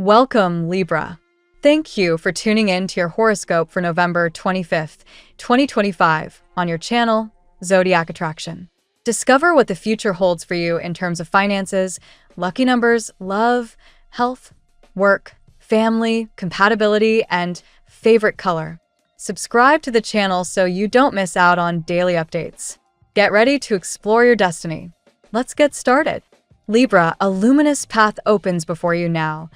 Welcome, Libra. Thank you for tuning in to your horoscope for November 25th, 2025 on your channel, Zodiac Attraction. Discover what the future holds for you in terms of finances, lucky numbers, love, health, work, family, compatibility, and favorite color. Subscribe to the channel so you don't miss out on daily updates. Get ready to explore your destiny. Let's get started. Libra, a luminous path opens before you now,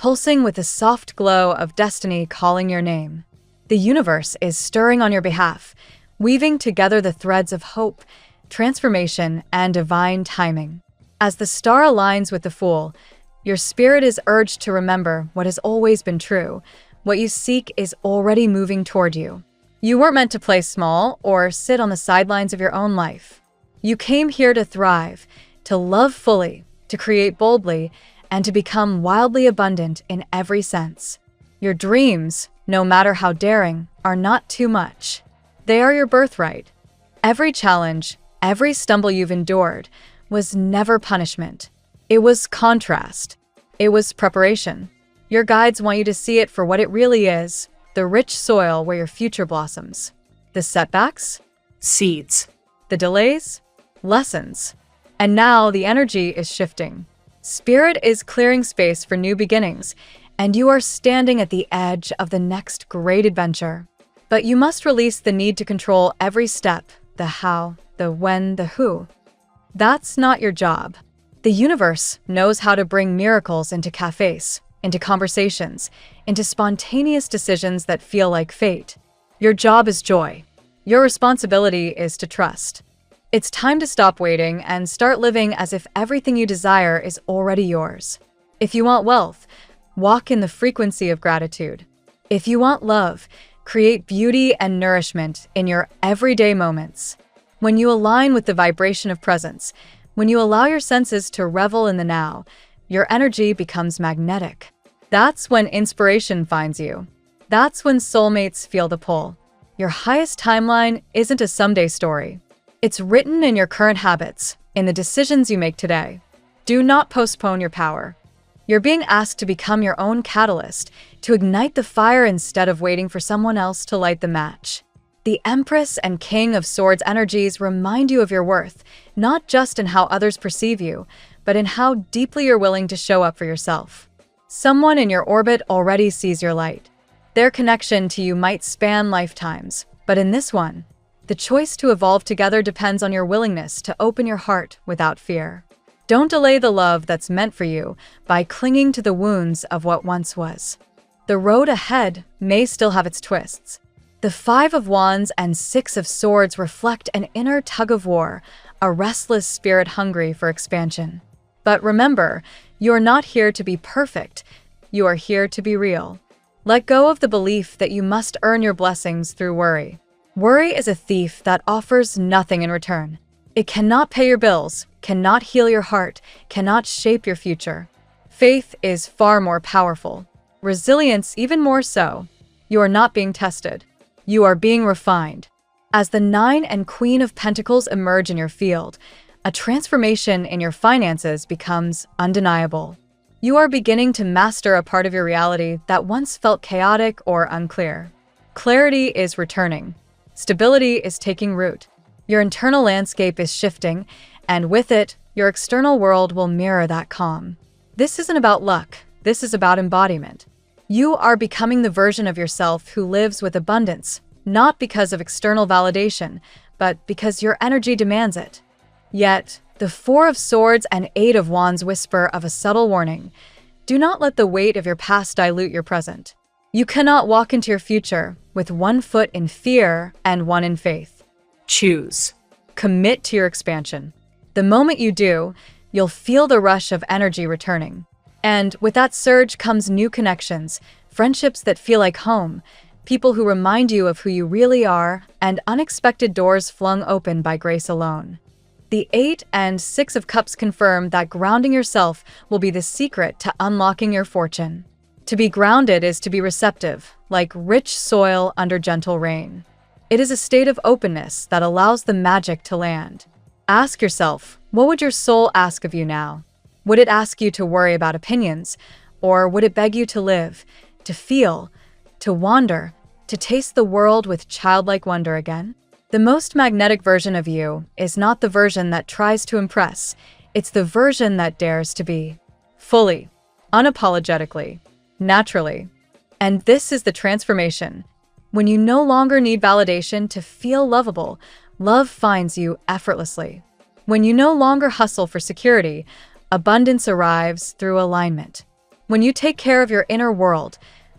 pulsing with a soft glow of destiny calling your name. The universe is stirring on your behalf, weaving together the threads of hope, transformation, and divine timing. As the star aligns with the Fool, your spirit is urged to remember what has always been true. What you seek is already moving toward you. You weren't meant to play small or sit on the sidelines of your own life. You came here to thrive, to love fully, to create boldly, and to become wildly abundant in every sense. Your dreams, no matter how daring, are not too much. They are your birthright. Every challenge, every stumble you've endured was never punishment. It was contrast. It was preparation. Your guides want you to see it for what it really is, the rich soil where your future blossoms. The setbacks? Seeds. The delays? Lessons. And now the energy is shifting. Spirit is clearing space for new beginnings, and you are standing at the edge of the next great adventure. But you must release the need to control every step, the how, the when, the who. That's not your job. The universe knows how to bring miracles into cafes, into conversations, into spontaneous decisions that feel like fate. Your job is joy. Your responsibility is to trust. It's time to stop waiting and start living as if everything you desire is already yours. If you want wealth, walk in the frequency of gratitude. If you want love, create beauty and nourishment in your everyday moments. When you align with the vibration of presence, when you allow your senses to revel in the now, your energy becomes magnetic. That's when inspiration finds you. That's when soulmates feel the pull. Your highest timeline isn't a someday story. It's written in your current habits, in the decisions you make today. Do not postpone your power. You're being asked to become your own catalyst, to ignite the fire instead of waiting for someone else to light the match. The Empress and King of Swords energies remind you of your worth, not just in how others perceive you, but in how deeply you're willing to show up for yourself. Someone in your orbit already sees your light. Their connection to you might span lifetimes, but in this one, the choice to evolve together depends on your willingness to open your heart without fear. Don't delay the love that's meant for you by clinging to the wounds of what once was. The road ahead may still have its twists. The Five of Wands and Six of Swords reflect an inner tug-of-war, a restless spirit hungry for expansion. But remember, you're not here to be perfect. You are here to be real. Let go of the belief that you must earn your blessings through worry. Worry is a thief that offers nothing in return. It cannot pay your bills, cannot heal your heart, cannot shape your future. Faith is far more powerful. Resilience even more so. You are not being tested. You are being refined. As the Nine and Queen of Pentacles emerge in your field, a transformation in your finances becomes undeniable. You are beginning to master a part of your reality that once felt chaotic or unclear. Clarity is returning. Stability is taking root. Your internal landscape is shifting, and with it, your external world will mirror that calm. This isn't about luck. This is about embodiment. You are becoming the version of yourself who lives with abundance, not because of external validation, but because your energy demands it. Yet, the Four of Swords and Eight of Wands whisper of a subtle warning. Do not let the weight of your past dilute your present. You cannot walk into your future with one foot in fear and one in faith. Choose. Commit to your expansion. The moment you do, you'll feel the rush of energy returning. And with that surge comes new connections, friendships that feel like home, people who remind you of who you really are, and unexpected doors flung open by grace alone. The Eight and Six of Cups confirm that grounding yourself will be the secret to unlocking your fortune. To be grounded is to be receptive, like rich soil under gentle rain. It is a state of openness that allows the magic to land. Ask yourself, what would your soul ask of you now? Would it ask you to worry about opinions, Or would it beg you to live, to feel, to wander, to taste the world with childlike wonder again? The most magnetic version of you is not the version that tries to impress, it's the version that dares to be. Fully, unapologetically, naturally. And this is the transformation. When you no longer need validation to feel lovable, love finds you effortlessly. When you no longer hustle for security, abundance arrives through alignment. When you take care of your inner world,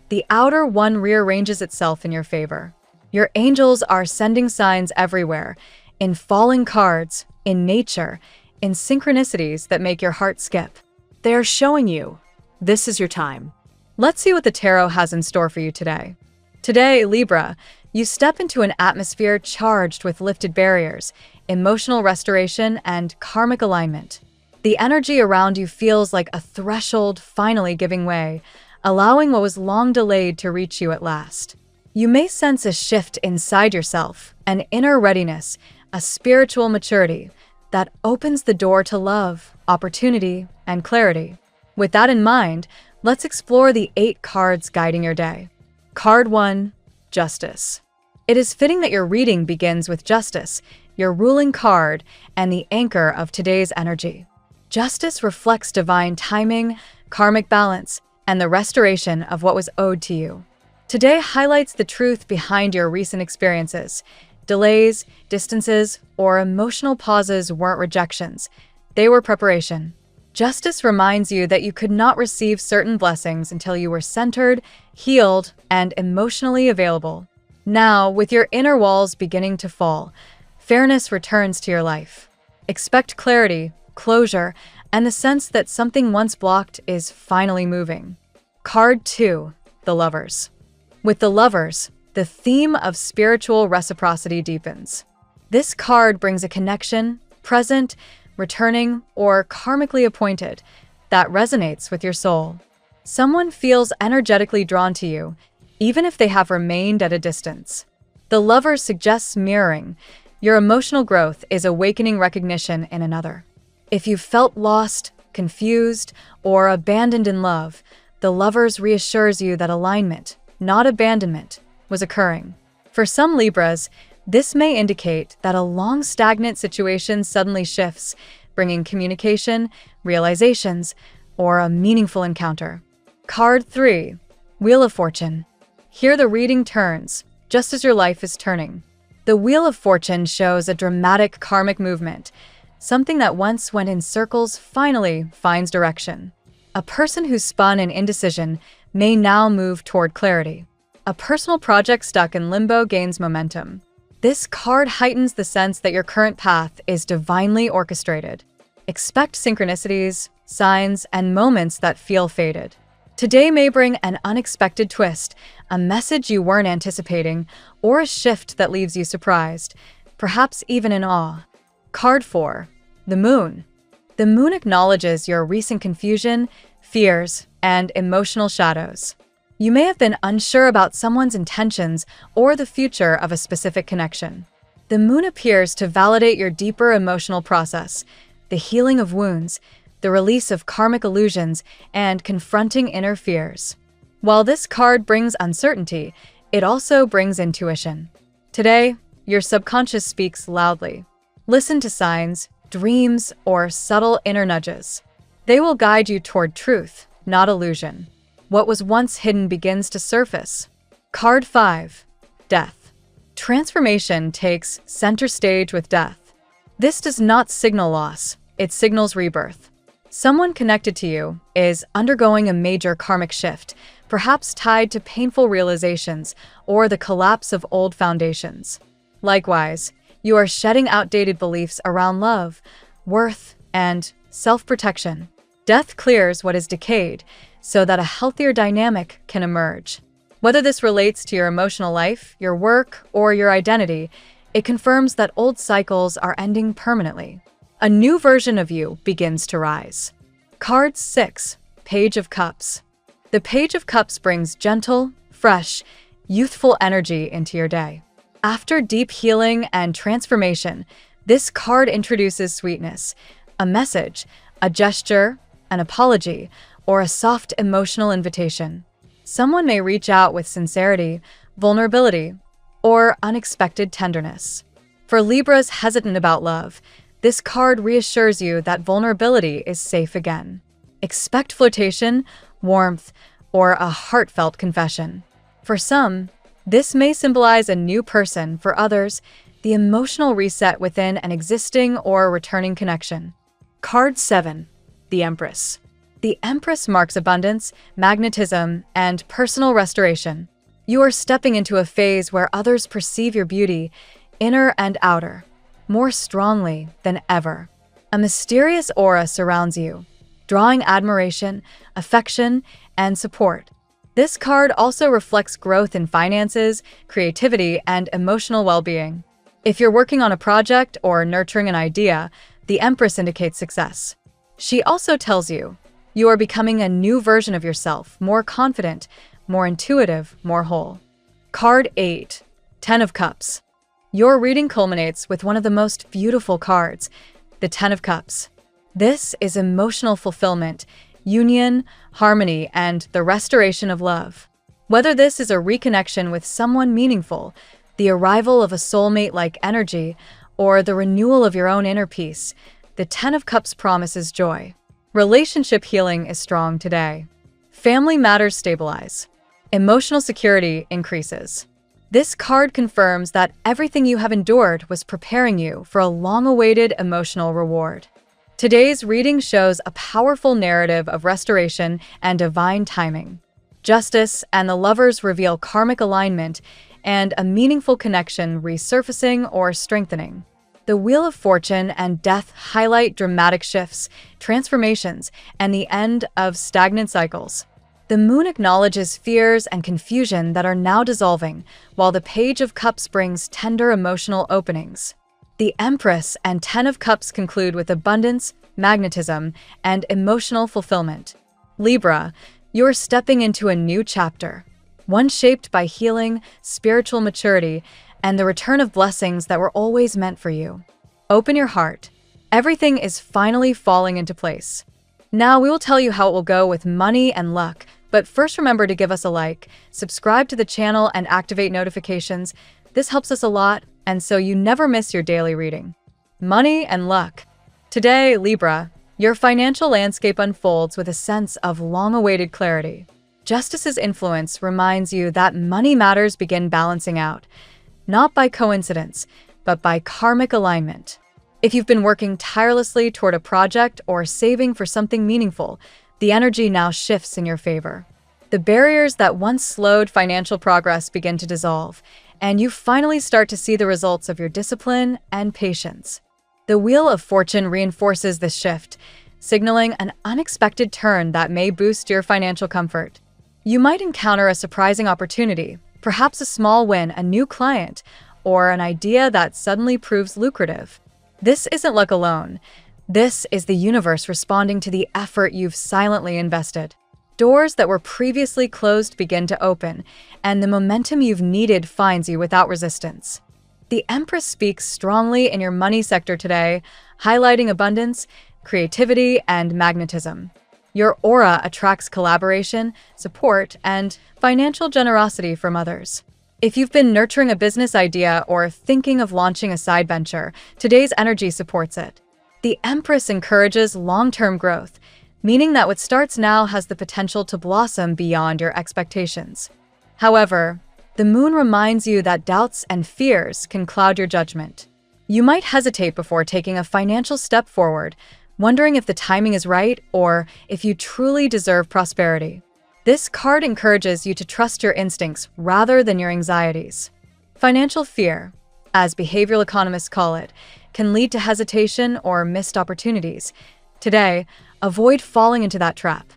the outer one rearranges itself in your favor. Your angels are sending signs everywhere, in falling cards, in nature, in synchronicities that make your heart skip. They are showing you, this is your time. Let's see what the tarot has in store for you today. Today, Libra, you step into an atmosphere charged with lifted barriers, emotional restoration, and karmic alignment. The energy around you feels like a threshold finally giving way, allowing what was long delayed to reach you at last. You may sense a shift inside yourself, an inner readiness, a spiritual maturity that opens the door to love, opportunity, and clarity. With that in mind, let's explore the 8 cards guiding your day. Card 1, Justice. It is fitting that your reading begins with Justice, your ruling card, and the anchor of today's energy. Justice reflects divine timing, karmic balance, and the restoration of what was owed to you. Today highlights the truth behind your recent experiences. Delays, distances, or emotional pauses weren't rejections. They were preparation. Justice reminds you that you could not receive certain blessings until you were centered, healed, and emotionally available. Now, with your inner walls beginning to fall, fairness returns to your life. Expect clarity, closure, and the sense that something once blocked is finally moving. Card 2, the Lovers. With the Lovers, the theme of spiritual reciprocity deepens. This card brings a connection, present, returning, or karmically appointed, that resonates with your soul. Someone feels energetically drawn to you, even if they have remained at a distance. The Lover suggests mirroring. Your emotional growth is awakening recognition in another. If you felt lost, confused, or abandoned in love, the Lovers reassures you that alignment, not abandonment, was occurring. For some Libras, this may indicate that a long stagnant situation suddenly shifts, bringing communication, realizations, or a meaningful encounter. Card 3, Wheel of Fortune. Here the reading turns, just as your life is turning. The Wheel of Fortune shows a dramatic karmic movement. Something that once went in circles finally finds direction. A person who spun in indecision may now move toward clarity. A personal project stuck in limbo gains momentum. This card heightens the sense that your current path is divinely orchestrated. Expect synchronicities, signs, and moments that feel fated. Today may bring an unexpected twist, a message you weren't anticipating, or a shift that leaves you surprised, perhaps even in awe. Card 4, the Moon. The Moon acknowledges your recent confusion, fears, and emotional shadows. You may have been unsure about someone's intentions or the future of a specific connection. The Moon appears to validate your deeper emotional process, the healing of wounds, the release of karmic illusions, and confronting inner fears. While this card brings uncertainty, it also brings intuition. Today, your subconscious speaks loudly. Listen to signs, dreams, or subtle inner nudges. They will guide you toward truth, not illusion. What was once hidden begins to surface. Card 5, Death. Transformation takes center stage with death. This does not signal loss, it signals rebirth. Someone connected to you is undergoing a major karmic shift, perhaps tied to painful realizations or the collapse of old foundations. Likewise, you are shedding outdated beliefs around love, worth, and self-protection. Death clears what is decayed so that a healthier dynamic can emerge. Whether this relates to your emotional life, your work, or your identity, it confirms that old cycles are ending permanently. A new version of you begins to rise. Card 6, Page of Cups. The Page of Cups brings gentle, fresh, youthful energy into your day. After deep healing and transformation, this card introduces sweetness, a message, a gesture, an apology, or a soft emotional invitation. Someone may reach out with sincerity, vulnerability, or unexpected tenderness. For Libras hesitant about love, this card reassures you that vulnerability is safe again. Expect flirtation, warmth, or a heartfelt confession. For some, this may symbolize a new person. For others, the emotional reset within an existing or returning connection. Card 7. The Empress. The Empress marks abundance, magnetism, and personal restoration. You are stepping into a phase where others perceive your beauty, inner and outer, more strongly than ever. A mysterious aura surrounds you, drawing admiration, affection, and support. This card also reflects growth in finances, creativity, and emotional well-being. If you're working on a project or nurturing an idea, the Empress indicates success. She also tells you are becoming a new version of yourself, more confident, more intuitive, more whole. Card 8. Ten of Cups. Your reading culminates with one of the most beautiful cards, the Ten of Cups. This is emotional fulfillment, union, harmony, and the restoration of love. Whether this is a reconnection with someone meaningful, the arrival of a soulmate-like energy, or the renewal of your own inner peace, the Ten of Cups promises joy. Relationship healing is strong today. Family matters stabilize. Emotional security increases. This card confirms that everything you have endured was preparing you for a long-awaited emotional reward. Today's reading shows a powerful narrative of restoration and divine timing. Justice and the lovers reveal karmic alignment and a meaningful connection resurfacing or strengthening. The Wheel of Fortune and Death highlight dramatic shifts, transformations, and the end of stagnant cycles. The Moon acknowledges fears and confusion that are now dissolving, while the Page of Cups brings tender emotional openings. The Empress and Ten of Cups conclude with abundance, magnetism, and emotional fulfillment. Libra, you're stepping into a new chapter, one shaped by healing, spiritual maturity, and the return of blessings that were always meant for you. Open your heart. Everything is finally falling into place. Now we will tell you how it will go with money and luck, but first remember to give us a like, subscribe to the channel, and activate notifications. This helps us a lot, and so you never miss your daily reading. Money and luck. Today, Libra, your financial landscape unfolds with a sense of long-awaited clarity. Justice's influence reminds you that money matters begin balancing out, not by coincidence, but by karmic alignment. If you've been working tirelessly toward a project or saving for something meaningful, the energy now shifts in your favor. The barriers that once slowed financial progress begin to dissolve, and you finally start to see the results of your discipline and patience. The Wheel of Fortune reinforces this shift, signaling an unexpected turn that may boost your financial comfort. You might encounter a surprising opportunity, perhaps a small win, a new client, or an idea that suddenly proves lucrative. This isn't luck alone. This is the universe responding to the effort you've silently invested. Doors that were previously closed begin to open, and the momentum you've needed finds you without resistance. The Empress speaks strongly in your money sector today, highlighting abundance, creativity, and magnetism. Your aura attracts collaboration, support, and financial generosity from others. If you've been nurturing a business idea or thinking of launching a side venture, today's energy supports it. The Empress encourages long-term growth, meaning that what starts now has the potential to blossom beyond your expectations. However, the Moon reminds you that doubts and fears can cloud your judgment. You might hesitate before taking a financial step forward, wondering if the timing is right or if you truly deserve prosperity. This card encourages you to trust your instincts rather than your anxieties. Financial fear, as behavioral economists call it, can lead to hesitation or missed opportunities. Today, avoid falling into that trap.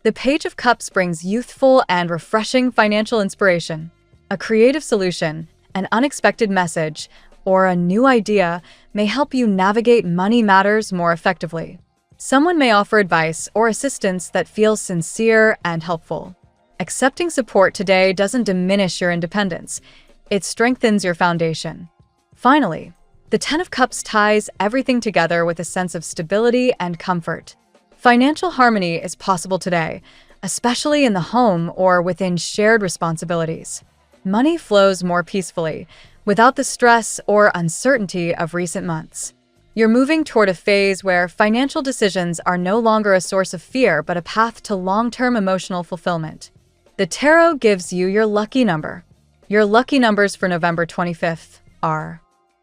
The Page of Cups brings youthful and refreshing financial inspiration. A creative solution, an unexpected message, or a new idea may help you navigate money matters more effectively. Someone may offer advice or assistance that feels sincere and helpful. Accepting support today doesn't diminish your independence. It strengthens your foundation. Finally, the Ten of Cups ties everything together with a sense of stability and comfort. Financial harmony is possible today, especially in the home or within shared responsibilities. Money flows more peacefully, without the stress or uncertainty of recent months. You're moving toward a phase where financial decisions are no longer a source of fear but a path to long-term emotional fulfillment. The tarot gives you your lucky number. Your lucky numbers for November 25th are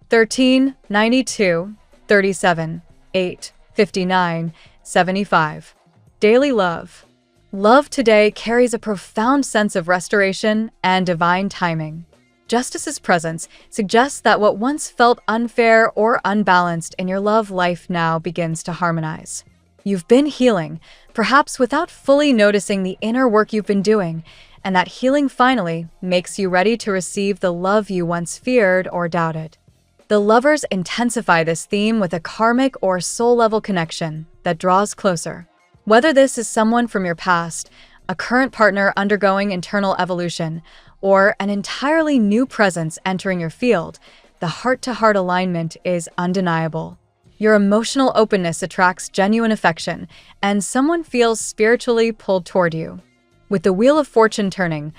13, 92, 37, 8, 59, 75. Daily love. Love today carries a profound sense of restoration and divine timing. Justice's presence suggests that what once felt unfair or unbalanced in your love life now begins to harmonize. You've been healing, perhaps without fully noticing the inner work you've been doing, and that healing finally makes you ready to receive the love you once feared or doubted. The lovers intensify this theme with a karmic or soul-level connection that draws closer. Whether this is someone from your past, a current partner undergoing internal evolution, or an entirely new presence entering your field, the heart-to-heart alignment is undeniable. Your emotional openness attracts genuine affection, and someone feels spiritually pulled toward you. With the Wheel of Fortune turning,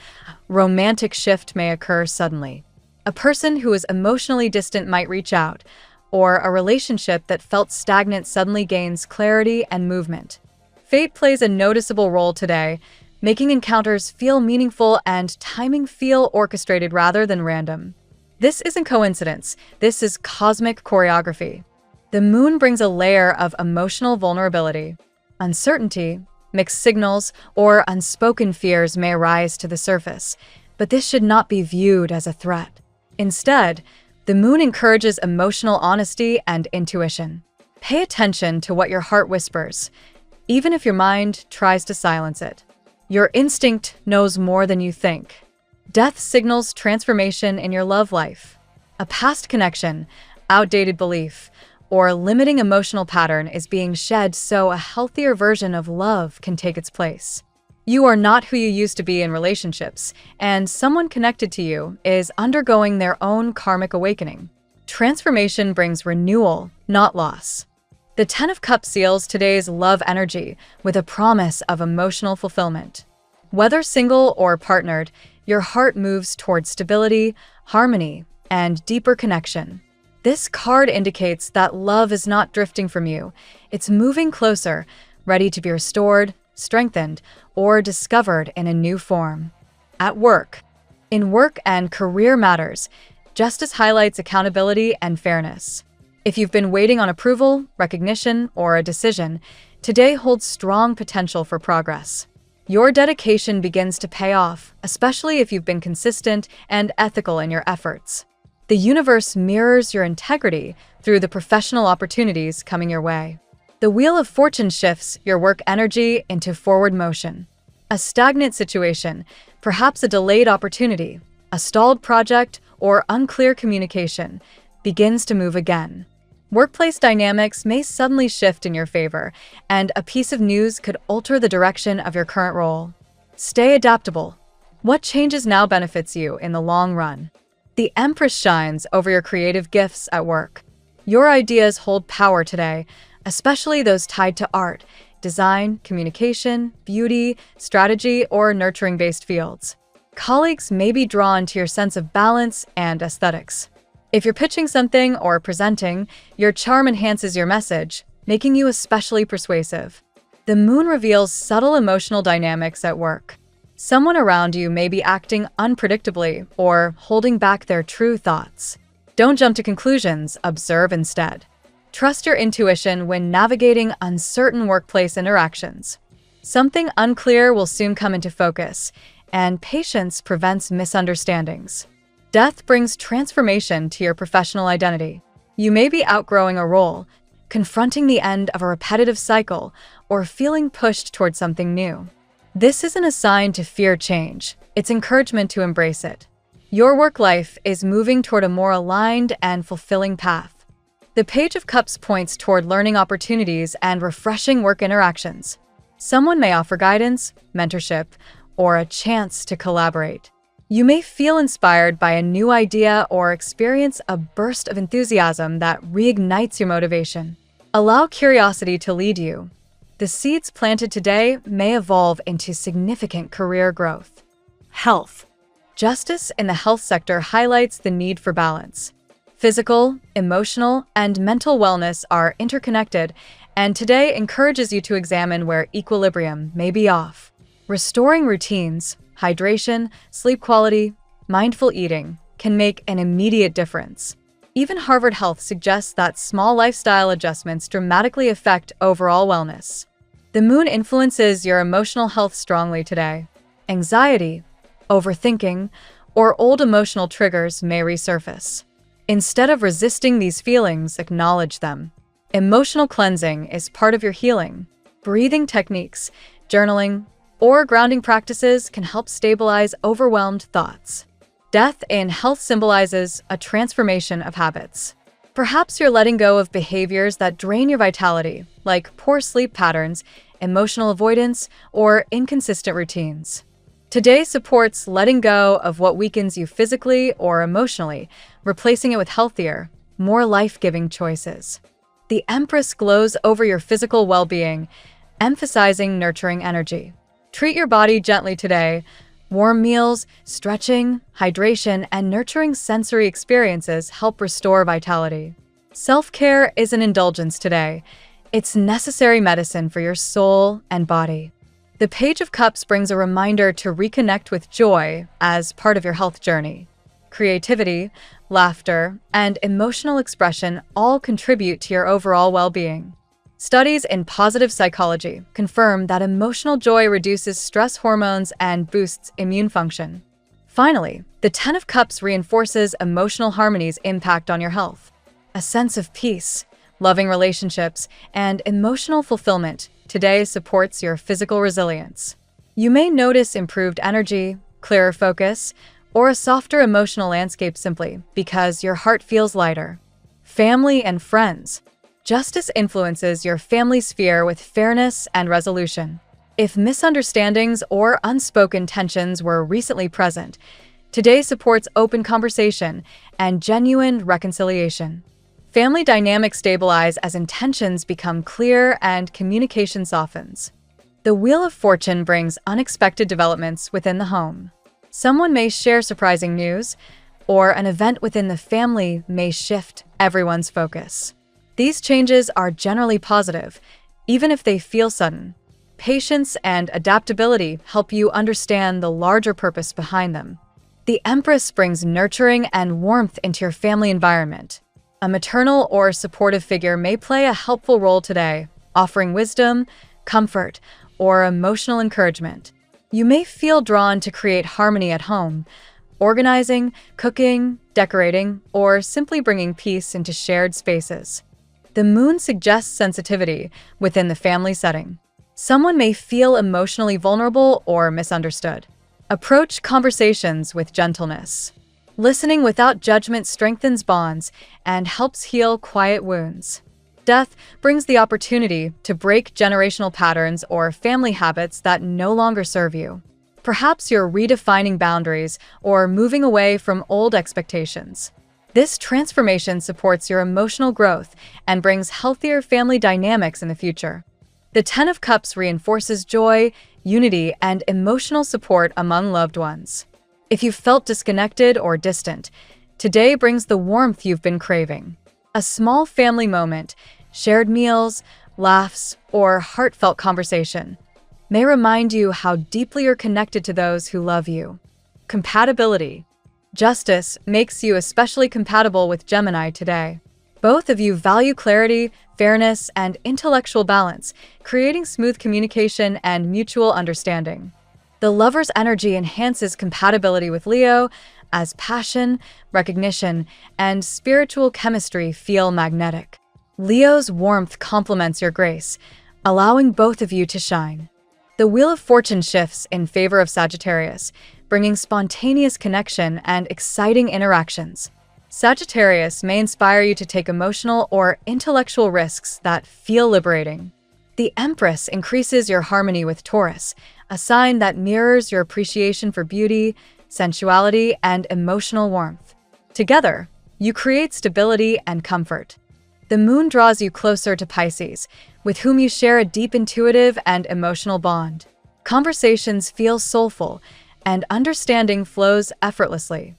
romantic shift may occur suddenly. A person who is emotionally distant might reach out, or a relationship that felt stagnant suddenly gains clarity and movement. Fate plays a noticeable role today, making encounters feel meaningful and timing feel orchestrated rather than random. This isn't coincidence, this is cosmic choreography. The moon brings a layer of emotional vulnerability. Uncertainty, mixed signals, or unspoken fears may arise to the surface, but this should not be viewed as a threat. Instead, the moon encourages emotional honesty and intuition. Pay attention to what your heart whispers, even if your mind tries to silence it. Your instinct knows more than you think. Death signals transformation in your love life. A past connection, outdated belief, or limiting emotional pattern is being shed so a healthier version of love can take its place. You are not who you used to be in relationships, and someone connected to you is undergoing their own karmic awakening. Transformation brings renewal, not loss. The Ten of Cups seals today's love energy with a promise of emotional fulfillment. Whether single or partnered, your heart moves toward stability, harmony, and deeper connection. This card indicates that love is not drifting from you. It's moving closer, ready to be restored, strengthened, or discovered in a new form. At work. In work and career matters, justice highlights accountability and fairness. If you've been waiting on approval, recognition, or a decision, today holds strong potential for progress. Your dedication begins to pay off, especially if you've been consistent and ethical in your efforts. The universe mirrors your integrity through the professional opportunities coming your way. The Wheel of Fortune shifts your work energy into forward motion. A stagnant situation, perhaps a delayed opportunity, a stalled project, or unclear communication, begins to move again. Workplace dynamics may suddenly shift in your favor, and a piece of news could alter the direction of your current role. Stay adaptable. What changes now benefits you in the long run? The Empress shines over your creative gifts at work. Your ideas hold power today, especially those tied to art, design, communication, beauty, strategy, or nurturing-based fields. Colleagues may be drawn to your sense of balance and aesthetics. If you're pitching something or presenting, your charm enhances your message, making you especially persuasive. The moon reveals subtle emotional dynamics at work. Someone around you may be acting unpredictably or holding back their true thoughts. Don't jump to conclusions, observe instead. Trust your intuition when navigating uncertain workplace interactions. Something unclear will soon come into focus, and patience prevents misunderstandings. Death brings transformation to your professional identity. You may be outgrowing a role, confronting the end of a repetitive cycle, or feeling pushed toward something new. This isn't a sign to fear change, it's encouragement to embrace it. Your work life is moving toward a more aligned and fulfilling path. The Page of Cups points toward learning opportunities and refreshing work interactions. Someone may offer guidance, mentorship, or a chance to collaborate. You may feel inspired by a new idea or experience a burst of enthusiasm that reignites your motivation. Allow curiosity to lead you. The seeds planted today may evolve into significant career growth. Health. Justice in the health sector highlights the need for balance. Physical, emotional, and mental wellness are interconnected, and today encourages you to examine where equilibrium may be off. Restoring routines, hydration, sleep quality, mindful eating can make an immediate difference. Even Harvard Health suggests that small lifestyle adjustments dramatically affect overall wellness. The moon influences your emotional health strongly today. Anxiety, overthinking, or old emotional triggers may resurface. Instead of resisting these feelings, acknowledge them. Emotional cleansing is part of your healing. Breathing techniques, journaling, or grounding practices can help stabilize overwhelmed thoughts. Death in health symbolizes a transformation of habits. Perhaps you're letting go of behaviors that drain your vitality, like poor sleep patterns, emotional avoidance, or inconsistent routines. Today supports letting go of what weakens you physically or emotionally, replacing it with healthier, more life-giving choices. The Empress glows over your physical well-being, emphasizing nurturing energy. Treat your body gently today. Warm meals, stretching, hydration, and nurturing sensory experiences help restore vitality. Self-care is an indulgence today. It's necessary medicine for your soul and body. The Page of Cups brings a reminder to reconnect with joy as part of your health journey. Creativity, laughter, and emotional expression all contribute to your overall well-being. Studies in positive psychology confirm that emotional joy reduces stress hormones and boosts immune function. Finally, the Ten of Cups reinforces emotional harmony's impact on your health. A sense of peace, loving relationships, and emotional fulfillment today supports your physical resilience. You may notice improved energy, clearer focus, or a softer emotional landscape simply because your heart feels lighter. Family and friends. Justice influences your family sphere with fairness and resolution. If misunderstandings or unspoken tensions were recently present, today supports open conversation and genuine reconciliation. Family dynamics stabilize as intentions become clear and communication softens. The Wheel of Fortune brings unexpected developments within the home. Someone may share surprising news, or an event within the family may shift everyone's focus. These changes are generally positive, even if they feel sudden. Patience and adaptability help you understand the larger purpose behind them. The Empress brings nurturing and warmth into your family environment. A maternal or supportive figure may play a helpful role today, offering wisdom, comfort, or emotional encouragement. You may feel drawn to create harmony at home, organizing, cooking, decorating, or simply bringing peace into shared spaces. The moon suggests sensitivity within the family setting. Someone may feel emotionally vulnerable or misunderstood. Approach conversations with gentleness. Listening without judgment strengthens bonds and helps heal quiet wounds. Death brings the opportunity to break generational patterns or family habits that no longer serve you. Perhaps you're redefining boundaries or moving away from old expectations. This transformation supports your emotional growth and brings healthier family dynamics in the future. The Ten of Cups reinforces joy, unity, and emotional support among loved ones. If you felt disconnected or distant, today brings the warmth you've been craving. A small family moment, shared meals, laughs, or heartfelt conversation may remind you how deeply you're connected to those who love you. Compatibility. Justice makes you especially compatible with Gemini today. Both of you value clarity, fairness, and intellectual balance, creating smooth communication and mutual understanding. The Lover's energy enhances compatibility with Leo, as passion, recognition, and spiritual chemistry feel magnetic. Leo's warmth complements your grace, allowing both of you to shine. The Wheel of Fortune shifts in favor of Sagittarius, bringing spontaneous connection and exciting interactions. Sagittarius may inspire you to take emotional or intellectual risks that feel liberating. The Empress increases your harmony with Taurus, a sign that mirrors your appreciation for beauty, sensuality, and emotional warmth. Together, you create stability and comfort. The moon draws you closer to Pisces, with whom you share a deep intuitive and emotional bond. Conversations feel soulful, and understanding flows effortlessly.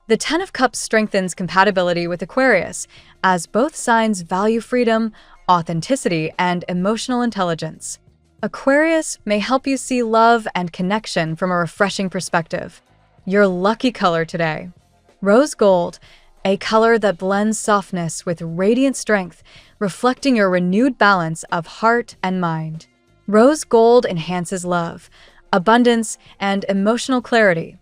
The Ten of Cups strengthens compatibility with Aquarius, as both signs value freedom, authenticity, and emotional intelligence. Aquarius may help you see love and connection from a refreshing perspective. Your lucky color today: rose gold, a color that blends softness with radiant strength, reflecting your renewed balance of heart and mind. Rose gold enhances love, abundance, and emotional clarity,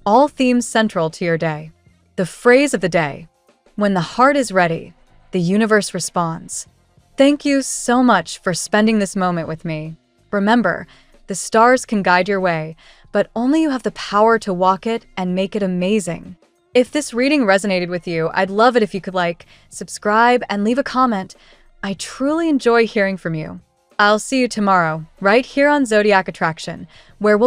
all themes central to your day. The phrase of the day: when the heart is ready, the universe responds. Thank you so much for spending this moment with me. Remember, the stars can guide your way, but only you have the power to walk it and make it amazing. If this reading resonated with you, I'd love it if you could like, subscribe, and leave a comment. I truly enjoy hearing from you. I'll see you tomorrow, right here on Zodiac Attraction, where we'll